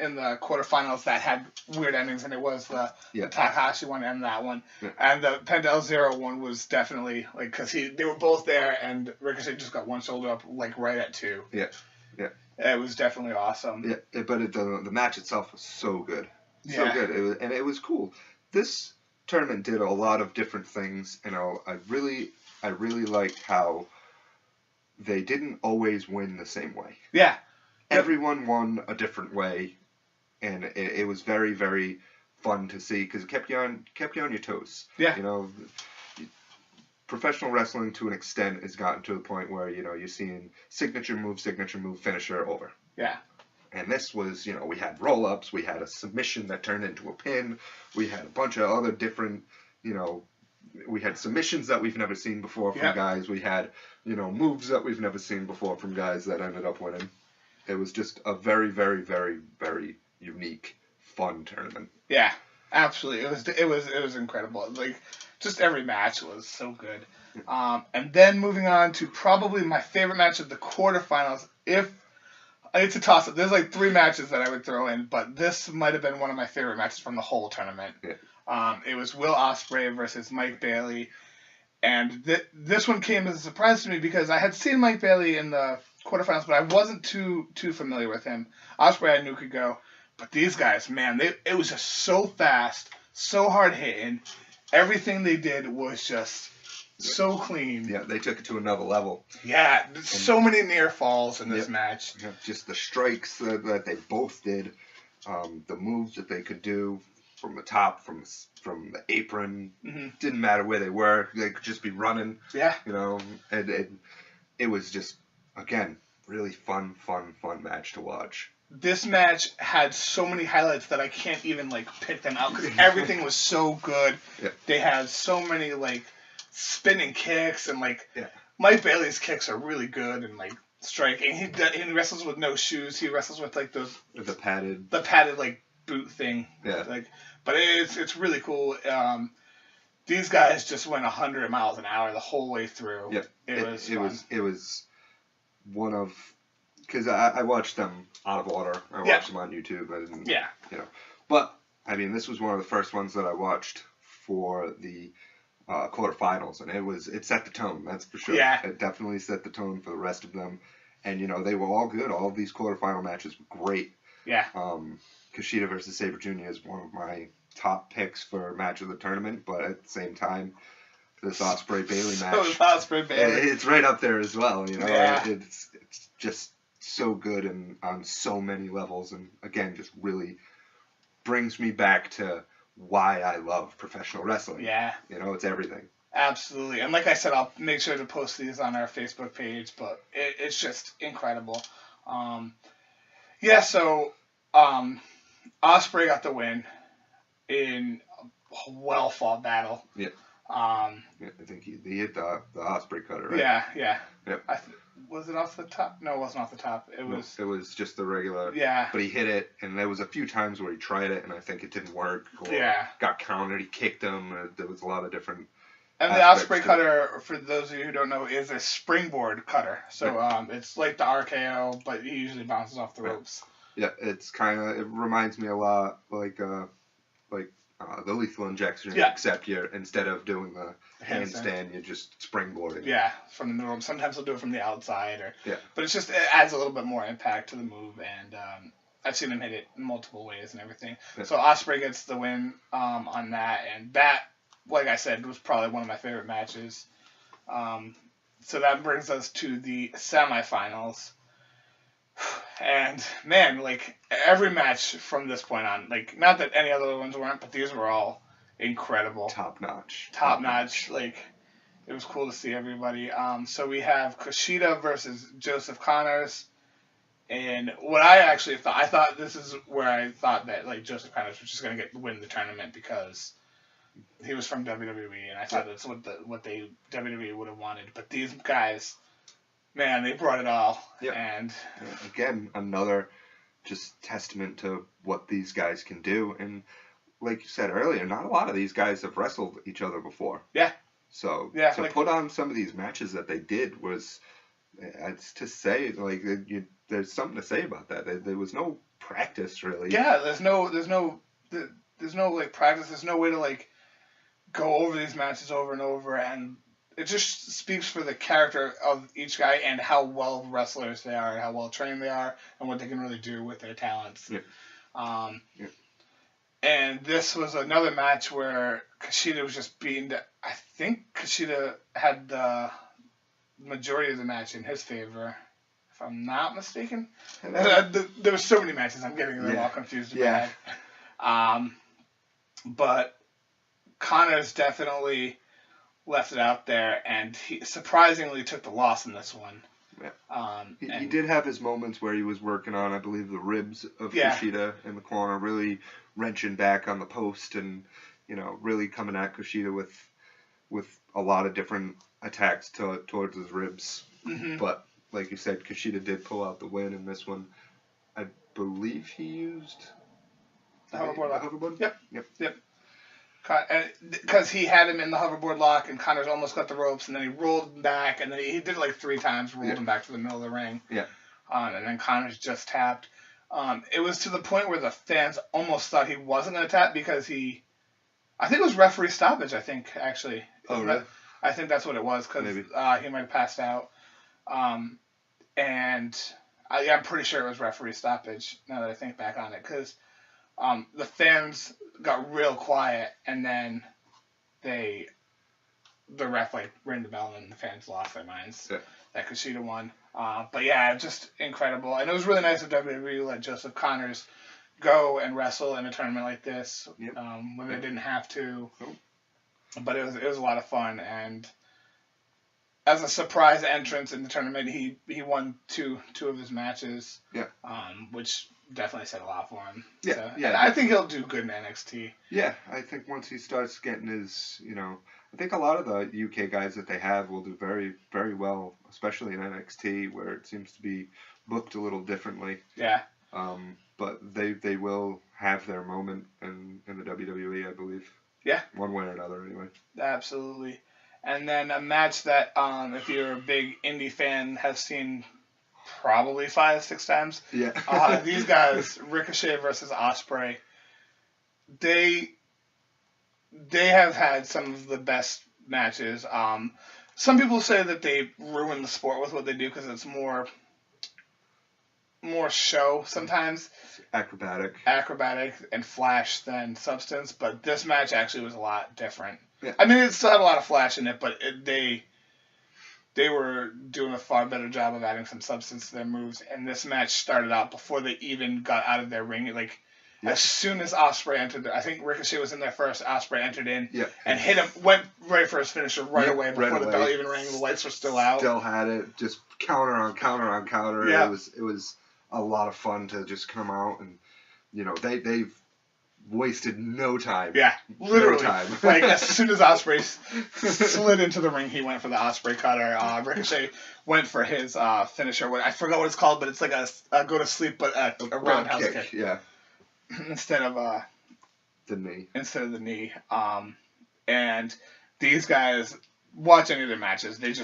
quarterfinals that had weird endings, and it was the Takahashi one and that one, and the Penta El Zero one was definitely because they were both there, and Ricochet just got one shoulder up right at 2. Yeah. It was definitely awesome. Yeah, but the match itself was so good. So Yeah. good, it was cool. This tournament did a lot of different things, and I really liked how they didn't always win the same way. Yeah. Everyone won a different way, and it was very, very fun to see because it kept you on your toes. Yeah. Professional wrestling to an extent has gotten to the point where you're seeing signature move, finisher, over. Yeah. And this was, we had roll-ups, we had a submission that turned into a pin, we had a bunch of other different, we had submissions that we've never seen before from guys, we had, moves that we've never seen before from guys that ended up winning. It was just a very, very, very, very unique, fun tournament. Yeah, absolutely. It was incredible. Just every match was so good. And then moving on to probably my favorite match of the quarterfinals, it's a toss-up. There's 3 matches that I would throw in, but this might have been one of my favorite matches from the whole tournament. Yeah. It was Will Ospreay versus Mike Bailey, and this one came as a surprise to me because I had seen Mike Bailey in the quarterfinals, but I wasn't too familiar with him. Ospreay I knew could go, but these guys, man, it was just so fast, so hard hitting. Everything they did was just So clean. Yeah, they took it to another level. Yeah, so many near falls in this Yep. match. Yeah, just the strikes that they both did, the moves that they could do from the top, from the apron. Didn't matter where they were; they could just be running. Yeah. You know, and it was just, again, really fun match to watch. This match had so many highlights that I can't even like pick them out because everything was so good. Yeah. They had so many like spinning kicks and like Yeah. Mike Bailey's kicks are really good and like striking. He wrestles with no shoes. He wrestles with like The padded like boot thing. Yeah. Like, but it's really cool. These guys just went 100 miles an hour the whole way through. Yeah. It was fun. It was one of, because I watched them out of order. I watched them on YouTube. And, Yeah. You know, but I mean, this was one of the first ones that I watched for the quarterfinals, and it set the tone. That's for sure. Yeah. It definitely set the tone for the rest of them, and you know they were all good. All of these quarterfinal matches were great. Yeah. Kushida versus Sabre Jr. is one of my top picks for match of the tournament, but at the same time, this Ospreay Bailey match, Ospreay Bailey. it's right up there as well. You know, Yeah. it's just so good and on so many levels, and again, just really brings me back to why I love professional wrestling. Yeah. You know, it's everything. Absolutely. And like I said, I'll make sure to post these on our Facebook page, but it's just incredible. So Ospreay got the win in a well-fought battle. Yeah. Yeah, I think he hit the Ospreay cutter, right? Yeah. Yep. Was it off the top? No, it wasn't off the top. It was. It was just the regular. Yeah. But he hit it, and there was a few times where he tried it, and I think it didn't work. Or Yeah. got countered. He kicked him. There was a lot of different. And the aspects Ospreay to it. cutter, for those of you who don't know, is a springboard cutter. So it's like the RKO, but he usually bounces off the ropes. Yeah, it's kind of. It reminds me a lot like the lethal injection, Yeah. except instead of doing the Handstand. handstand, you're just springboarding. Yeah, from the middle. Sometimes he'll do it from the outside, Yeah. but it adds a little bit more impact to the move, and I've seen him hit it in multiple ways and everything. Yeah. So Ospreay gets the win on that, and that, like I said, was probably one of my favorite matches. So that brings us to the semifinals. And man, like every match from this point on, like not that any other ones weren't, but these were all incredible. Top notch. Top notch. Like it was cool to see everybody. So we have Kushida versus Joseph Connors. And what I actually thought this is where I thought that like Joseph Connors was just gonna win the tournament because he was from WWE, and I thought that's what WWE would have wanted. But these guys, man, they brought it all. Yep. And again, another just testament to what these guys can do. And like you said earlier, not a lot of these guys have wrestled each other before. Yeah. So Yeah, to like- put on some of these matches that they did was, it's to say, like, there's something to say about that. There was no practice really. yeah, there's no like practice. There's no way to like go over these matches over and over, and it just speaks for the character of each guy and how well wrestlers they are, and how well trained they are, and what they can really do with their talents. Yeah. And this was another match where Kushida was just beaten. I think Kushida had the majority of the match in his favor, if I'm not mistaken. There were so many matches. I'm getting them all confused. Yeah. But Connors definitely left it out there, and he surprisingly took the loss in this one. Yeah. He did have his moments where he was working on, I believe, the ribs of Yeah. Kushida in the corner, really wrenching back on the post and, really coming at Kushida with a lot of different attacks towards his ribs. Mm-hmm. But like you said, Kushida did pull out the win in this one. I believe he used The hoverboard lock. hoverboard? Yep. Because he had him in the hoverboard lock, and Connors almost got the ropes, and then he rolled him back, and then he did it like 3 times, rolled him back to the middle of the ring. Yeah. And then Connors just tapped. It was to the point where the fans almost thought he wasn't going to tap because I think it was referee stoppage, actually. Oh, really? I think that's what it was, because he might have passed out. And I'm pretty sure it was referee stoppage, now that I think back on it, because the fans got real quiet, and then they the ref like rang the bell and the fans lost their minds Yeah. that Kushida won. But yeah, just incredible. And it was really nice of WWE let Joseph Connors go and wrestle in a tournament like this Yep. when they didn't have to. Nope. But it was a lot of fun, and as a surprise entrance in the tournament, he won two of his matches. Yeah. Which definitely said a lot for him. Yeah, So, yeah. And I think he'll do good in NXT. Yeah, I think once he starts getting his, I think a lot of the UK guys that they have will do very, very well, especially in NXT, where it seems to be booked a little differently. Yeah. But they will have their moment in the WWE, I believe. Yeah. One way or another, anyway. Absolutely. And then a match that, if you're a big indie fan, has seen probably 5-6 times. Yeah. These guys, Ricochet versus Ospreay, they have had some of the best matches. Some people say that they ruin the sport with what they do because it's more show sometimes. Acrobatic and flash than substance, but this match actually was a lot different. Yeah. I mean, it still had a lot of flash in it, but they were doing a far better job of adding some substance to their moves, and this match started out before they even got out of their ring. Like, as soon as Ospreay entered, I think Ricochet was in there first, Ospreay entered in, and hit him, went right for his finisher away before the bell even rang, the lights were still out. Still had it, just counter on counter on counter. Yeah. It was a lot of fun to just come out and, they've wasted no time. Yeah, literally. No time. Like, as soon as Ospreay slid into the ring, he went for the Ospreay cutter. Ricochet went for his finisher. I forgot what it's called, but it's like a go to sleep, but a roundhouse kick. Yeah. Instead of the knee. And these guys, watch any of their matches. They're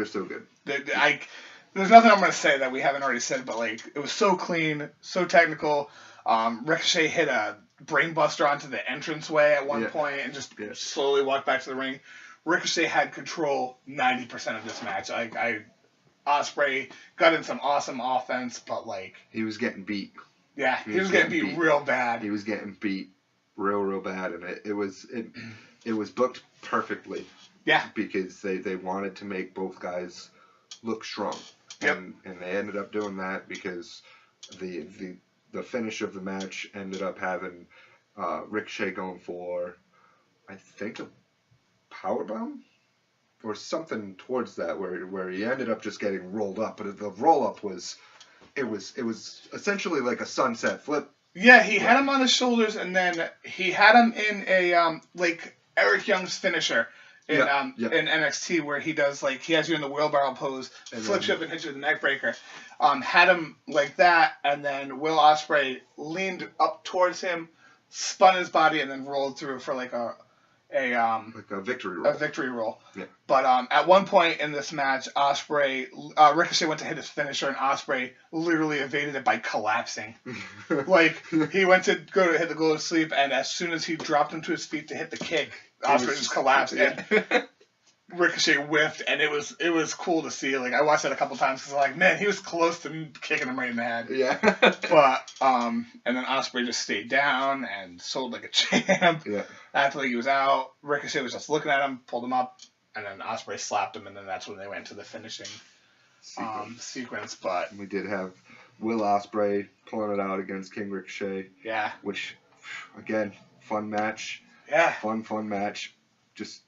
so good. There's nothing I'm going to say that we haven't already said, but like it was so clean, so technical. Ricochet hit a brainbuster onto the entranceway at one point and just slowly walked back to the ring. Ricochet had control 90% of this match. Ospreay got in some awesome offense, but like he was getting beat. Yeah, he was getting beat real bad. He was getting beat real bad, and it was booked perfectly. Yeah, because they wanted to make both guys look strong. Yep. And they ended up doing that because the finish of the match ended up having Ricochet going for, I think, a powerbomb or something towards that, where he ended up just getting rolled up. But the roll up was essentially like a sunset flip. Yeah, he had him on his shoulders, and then he had him in a like Eric Young's finisher. In NXT, where he does he has you in the wheelbarrow pose, flips you up and hits you with a neck breaker. Had him like that, and then Will Ospreay leaned up towards him, spun his body, and then rolled through for like a victory roll. A victory roll. Yeah. But at one point in this match, Ricochet went to hit his finisher, and Ospreay literally evaded it by collapsing. He went to go to hit the go to sleep, and as soon as he dropped him to his feet to hit the kick, Ospreay just collapsed, and Ricochet whiffed, and it was cool to see. I watched that a couple times because man, he was close to kicking him right in the head. Yeah. But and then Ospreay just stayed down and sold like a champ. Yeah. After he was out, Ricochet was just looking at him, pulled him up, and then Ospreay slapped him, and then that's when they went to the finishing sequence. But we did have Will Ospreay pulling it out against King Ricochet. Yeah. Which, again, fun match. Yeah. Fun match. Just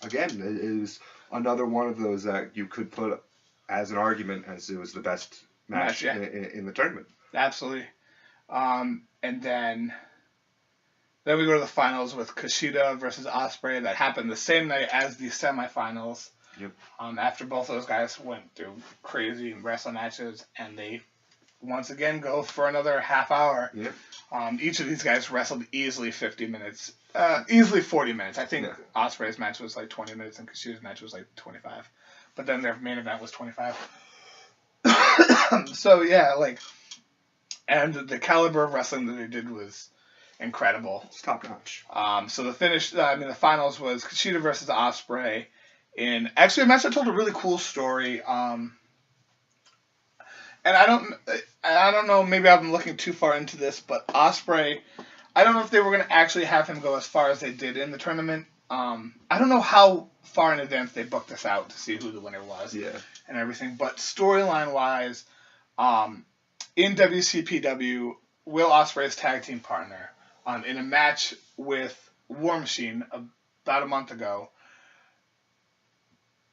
again, it was another one of those that you could put as an argument as it was the best match in the tournament. Absolutely. And then we go to the finals with Kushida versus Ospreay. That happened the same night as the semifinals. Yep. After both those guys went through crazy wrestling matches, and they once again go for another half hour. Yep. Each of these guys wrestled easily 50 minutes. Easily 40 minutes. I think Ospreay's match was 20 minutes and Kushida's match was 25. But then their main event was 25. So, yeah, and the caliber of wrestling that they did was incredible. It's top notch. So the finals was Kushida versus Ospreay. Actually, a match that told a really cool story. And I don't know, maybe I've been looking too far into this, but Ospreay, I don't know if they were going to actually have him go as far as they did in the tournament. I don't know how far in advance they booked this out to see who the winner was. Yeah. And everything, but storyline wise, in WCPW, Will Ospreay's tag team partner, in a match with War Machine about a month ago,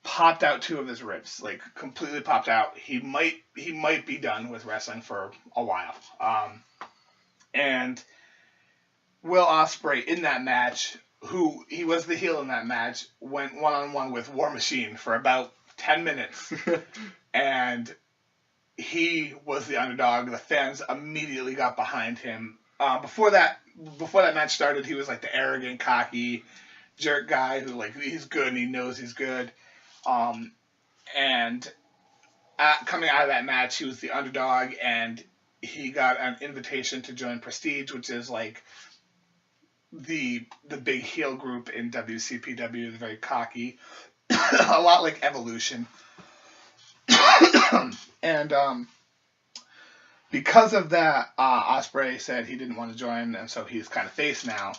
popped out 2 of his ribs, like completely popped out. He might be done with wrestling for a while. And Will Ospreay in that match, who he was the heel in that match, went 1-on-1 with War Machine for about 10 minutes. And he was the underdog. The fans immediately got behind him. Before that match started, he was like the arrogant, cocky jerk guy who, like, he's good and he knows he's good. And coming out of that match, he was the underdog, and he got an invitation to join Prestige, which is like the big heel group in WCPW. They're very cocky, a lot like Evolution. And because of that, Ospreay said he didn't want to join, and so he's kind of face now.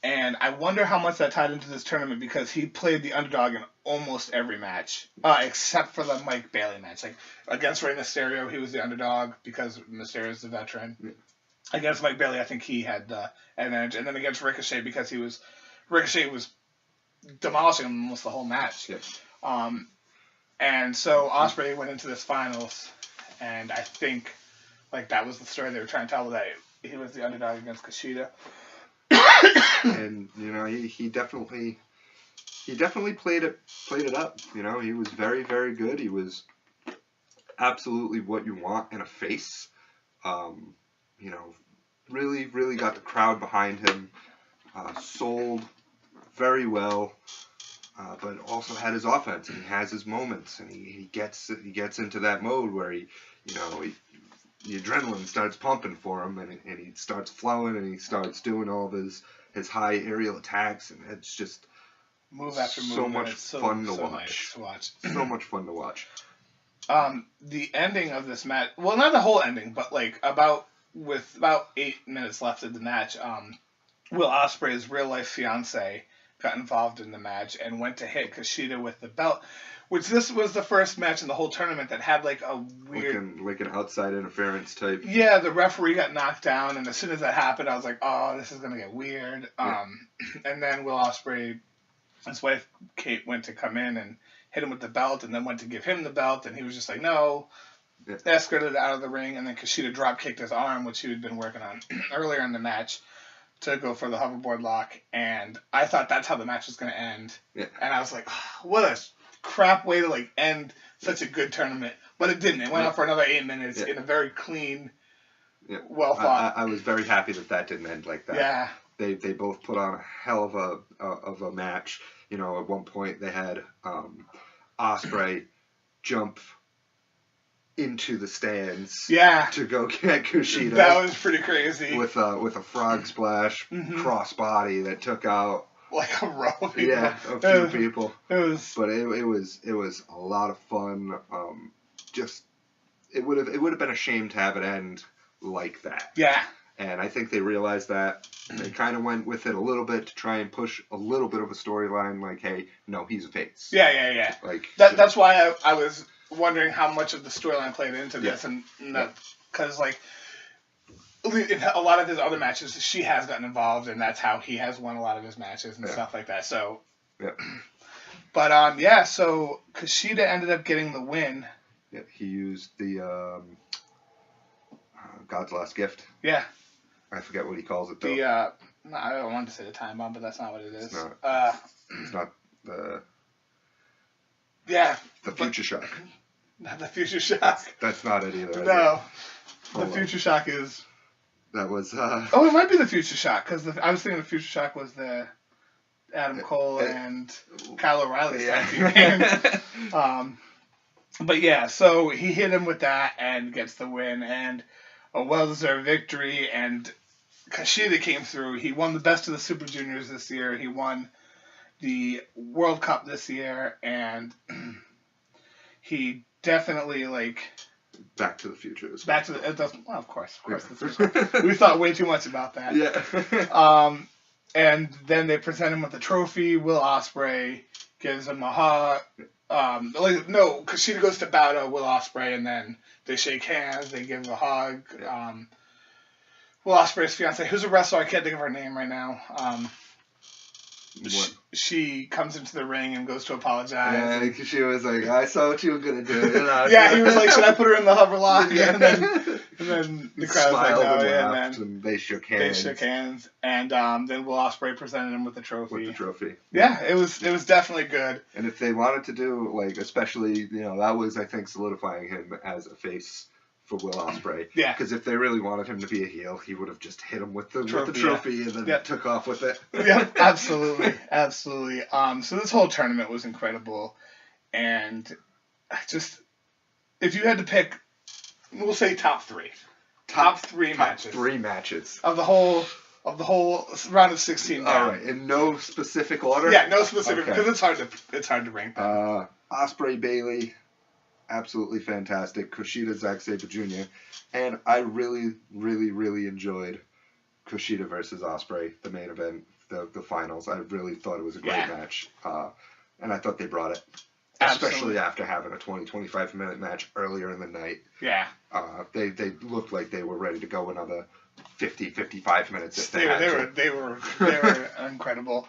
And I wonder how much that tied into this tournament, because he played the underdog in almost every match, except for the Mike Bailey match. Like, against Rey Mysterio, he was the underdog because Mysterio's the veteran. Yeah. Against Mike Bailey, I think he had the advantage. And then against Ricochet, because Ricochet was demolishing him almost the whole match. Yeah. And so Ospreay went into this finals, and I think, like, that was the story they were trying to tell, that he was the underdog against Kushida. And he definitely played it up. He was very, very good. He was absolutely what you want in a face. Really, really got the crowd behind him. Sold very well, but also had his offense, and he has his moments, and he gets into that mode where the adrenaline starts pumping for him, and he starts flowing, and he starts doing all of his high aerial attacks, and it's just move after move. So much fun to watch. Nice to watch. So much fun to watch. The ending of this match, well, not the whole ending, but like about 8 minutes left of the match, Will Ospreay's real life fiance got involved in the match and went to hit Kushida with the belt. Which this was the first match in the whole tournament that had like a weird, like an outside interference type. Yeah, the referee got knocked down, and as soon as that happened, I was like, "Oh, this is gonna get weird." Yeah. And then Will Ospreay, his wife Kate, went to come in and hit him with the belt, and then went to give him the belt, and he was just like, "No." Yeah. They escorted out of the ring, and then Kushida drop kicked his arm, which he had been working on earlier in the match, to go for the hoverboard lock, and I thought that's how the match was gonna end. Yeah. And I was like, oh, "What a crap way to like end such a good tournament," but it didn't. It went on for another 8 minutes in a very clean, well thought. I was very happy that didn't end like that. Yeah, they both put on a hell of a match. At one point they had Ospreay jump into the stands. Yeah. To go get Kushida. That was pretty crazy. With a frog splash cross body that took out like a row of people. Yeah, a few people. It was, but it was a lot of fun. It would have been a shame to have it end like that. Yeah. And I think they realized that. They kind of went with it a little bit to try and push a little bit of a storyline, like, hey, no, he's a face. Yeah. Like that's why I was wondering how much of the storyline played into this, and because like in a lot of his other matches, she has gotten involved, and that's how he has won a lot of his matches and stuff like that. So, but so Kushida ended up getting the win. Yeah, he used the God's Last Gift. Yeah. I forget what he calls it though. I don't want to say the time bomb, but that's not what it is. It's not the. Yeah. The Future Shock. Not the Future Shock. That's not it either. No. The Future Shock is. That was. Oh, it might be the Future Shock, because I was thinking the Future Shock was the Adam Cole and Kyle O'Reilly. But yeah, so he hit him with that and gets the win, and a well-deserved victory, and Kushida came through. He won the Best of the Super Juniors this year. He won the World Cup this year, and he definitely, like... Back to the Future. Back to the... Well, of course. We thought way too much about that. Yeah. And then they present him with the trophy. Will Ospreay gives him a hug. No, Kushida goes to bow to Will Ospreay, and then they shake hands. They give him a hug. Will Ospreay's fiance, who's a wrestler, I can't think of her name right now. She comes into the ring and goes to apologize. Yeah, she was like, I saw what you were gonna do. Yeah, he was like, should I put her in the hover lock? Yeah. And then the crowd was like, no, yeah, and they shook hands. And then Will Ospreay presented him with the trophy. Yeah, it was definitely good. And if they wanted to do, like, especially, that was, I think, solidifying him as a face for Will Ospreay. Yeah. Because if they really wanted him to be a heel, he would have just hit him with the trophy and then took off with it. Yep, absolutely. So this whole tournament was incredible. And if you had to pick, we'll say top three. Top three matches. Of the whole round of 16 down. All right, in no specific order? Yeah, no specific, because it's hard to rank them. Ospreay, Bayley, absolutely fantastic. Kushida, Zack Sabre Jr. And I really, really, really enjoyed Kushida versus Ospreay, the main event, the finals. I really thought it was a great match. And I thought they brought it. Especially after having a 20-25 minute match earlier in the night. Yeah. They looked like they were ready to go another 50-55 minutes if they were incredible.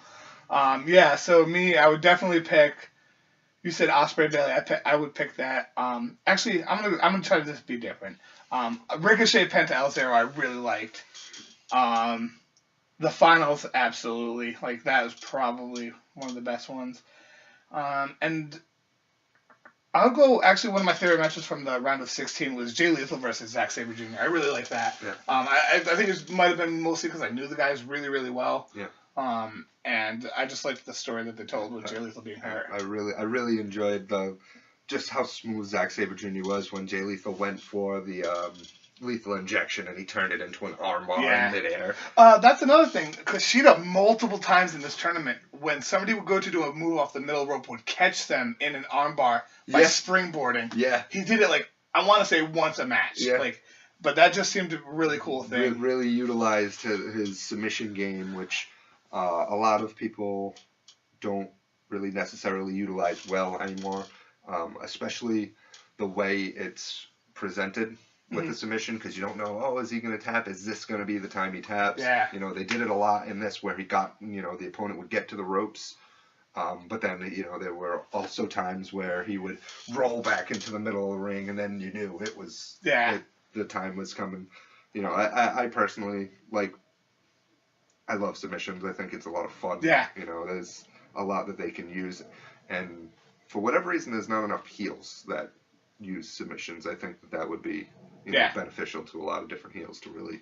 So I would definitely pick. You said Ospreay Bayley. I would pick that. Actually, I'm gonna try to just be different. Ricochet Penta El Zero I really liked. The finals absolutely, like, that was probably one of the best ones. And I'll go. Actually, one of my favorite matches from the round of 16 was Jay Lethal versus Zack Sabre Jr. I really like that. Yeah. I think it might have been mostly because I knew the guys really, really well. Yeah. And I just liked the story that they told with Jay Lethal being hurt. I really enjoyed just how smooth Zack Sabre Jr. was when Jay Lethal went for the lethal injection and he turned it into an armbar in midair. That's another thing. Kushida multiple times in this tournament, when somebody would go to do a move off the middle rope, would catch them in an armbar by springboarding. Yeah. He did it, like, I want to say once a match. Yeah. But that just seemed a really cool thing. Really utilized his submission game, which a lot of people don't really necessarily utilize well anymore, especially the way it's presented with the submission, because you don't know, is he going to tap? Is this going to be the time he taps? Yeah. They did it a lot in this where he got, the opponent would get to the ropes, but then, there were also times where he would roll back into the middle of the ring, and then you knew it was, the time was coming. I personally, I love submissions. I think it's a lot of fun. Yeah. There's a lot that they can use, and for whatever reason, there's not enough heels that use submissions. I think that would be beneficial to a lot of different heels to really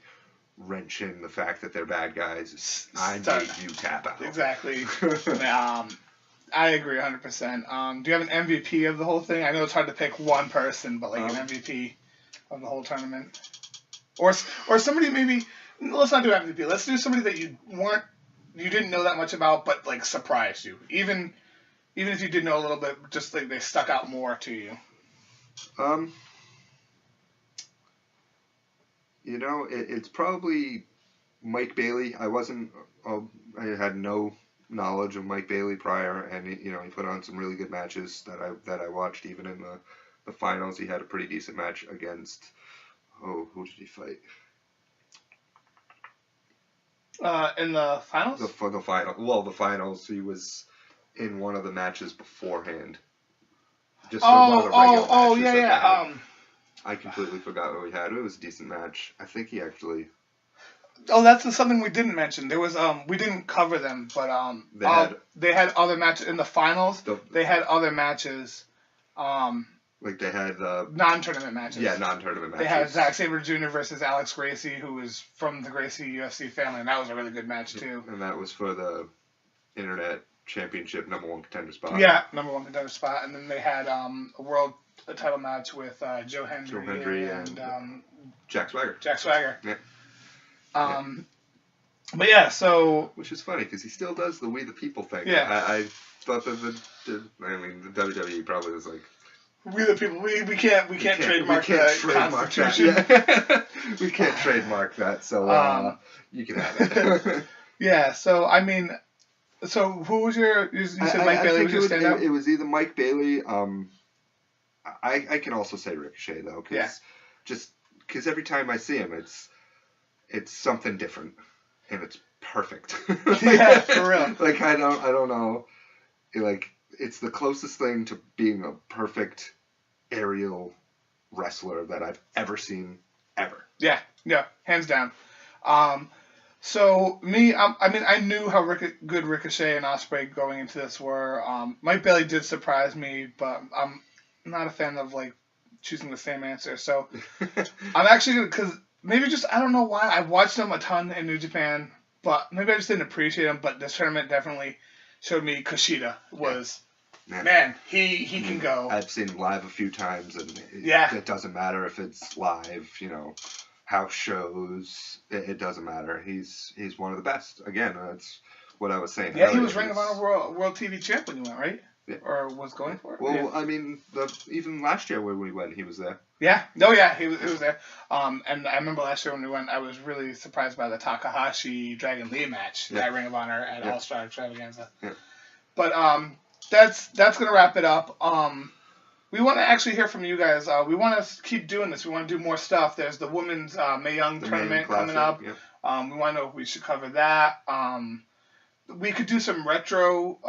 wrench in the fact that they're bad guys. I made you tap out. Exactly. I agree 100%. Do you have an MVP of the whole thing? I know it's hard to pick one person, but an MVP of the whole tournament, or somebody maybe. Let's not do MVP. Let's do somebody that you didn't know that much about, but surprised you. Even if you did know a little bit, just they stuck out more to you. It's probably Mike Bailey. I had no knowledge of Mike Bailey prior, and he put on some really good matches that I watched. Even in the finals, he had a pretty decent match against. Who did he fight? In the finals? The finals. He was in one of the matches beforehand. Just I completely forgot what we had. It was a decent match. I think he actually. Oh, that's something we didn't mention. There was we didn't cover them, but they had other matches in the finals. They had other matches. They had non-tournament matches. Yeah, non-tournament matches. They had Zack Sabre Jr. versus Alex Gracie, who is from the Gracie UFC family, and that was a really good match too. And that was for the Internet Championship #1 contender spot. Yeah, #1 contender spot, and then they had a world title match with Joe Hendry and Jack Swagger. Yeah. But yeah, so which is funny because he still does the We the People thing. Yeah. I thought that the WWE probably was like. We the people. We can't trademark that Constitution. That. Yeah. We can't trademark that, so you can have it. Yeah. So I mean, so who was your? You said Mike Bailey was your standout. It was either Mike Bailey. I can also say Ricochet though, because every time I see him, it's something different, and it's perfect. Yeah, for real. Like I don't know, like it's the closest thing to being a perfect aerial wrestler that I've ever seen ever. Yeah, hands down. So me, I mean, I knew how good Ricochet and Ospreay going into this were. Mike Bailey did surprise me, but I'm not a fan of like choosing the same answer. So I'm actually because maybe just I don't know why I've watched him a ton in New Japan, but maybe I just didn't appreciate him. But this tournament definitely showed me Kushida was. Yeah. Man, he can go. I've seen him live a few times, and it doesn't matter if it's live, house shows. It doesn't matter. He's one of the best. Again, that's what I was saying. Yeah, he was Ring of Honor World TV champ when you went, right? Yeah. Or was going for it. Well, yeah. I mean, even last year when we went, he was there. Yeah. No, yeah, he was there. And I remember last year when we went, I was really surprised by the Takahashi Dragon Lee match at Ring of Honor at All Star Extravaganza. Yeah. But that's gonna wrap it up. We want to actually hear from you guys. We want to keep doing this. We want to do more stuff. There's the women's Mae Young tournament coming up. Yep. We want to know if we should cover that. We could do some retro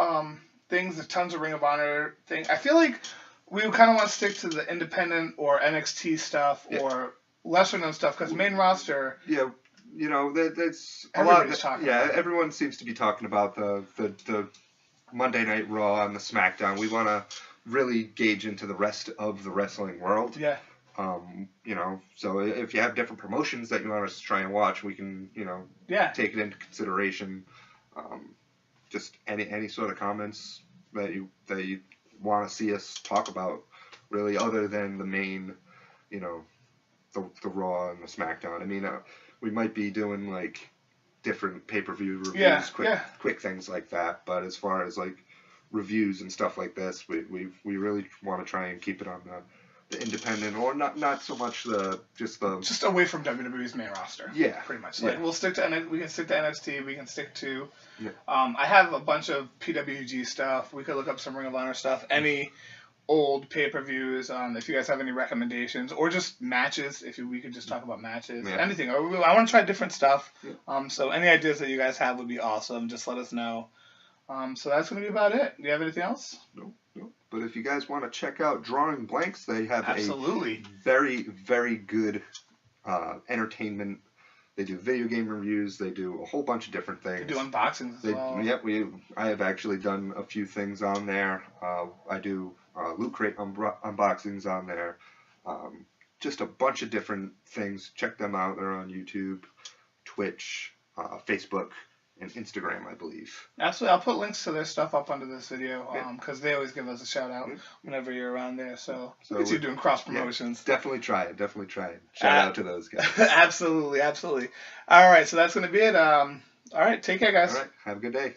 things. There's tons of Ring of Honor things. I feel like we kind of want to stick to the independent or NXT stuff or lesser known stuff because main roster. Yeah, there's a lot. Everyone seems to be talking about the Monday Night Raw and the SmackDown. We want to really gauge into the rest of the wrestling world. Yeah. So if you have different promotions that you want us to try and watch, we can, take it into consideration. Just any sort of comments that you want to see us talk about, really, other than the main, the Raw and the SmackDown. I mean, we might be doing like different pay-per-view reviews, quick things like that. But as far as like reviews and stuff like this, we really want to try and keep it on the independent, or not so much just away from WWE's main roster. Yeah, pretty much. Like we'll stick to we can stick to NXT. We can stick to. Yeah. I have a bunch of PWG stuff. We could look up some Ring of Honor stuff. Any old pay-per-views. If you guys have any recommendations or just matches, we could just talk about matches. Yeah. Anything. I want to try different stuff. Yeah. So any ideas that you guys have would be awesome. Just let us know. So that's going to be about it. Do you have anything else? No. But if you guys want to check out Drawing Blanks, they have a very, very good entertainment. They do video game reviews. They do a whole bunch of different things. They do unboxings as well. Yep, I have actually done a few things on there. I do Loot Crate unboxings on there. Just a bunch of different things. Check them out. They're on YouTube, Twitch, Facebook, and Instagram, I believe. Absolutely. I'll put links to their stuff up under this video because they always give us a shout out whenever you're around there. So look at you doing cross promotions. Yeah, definitely try it. Shout out to those guys. Absolutely. All right, so that's going to be it. All right, take care, guys. All right, have a good day.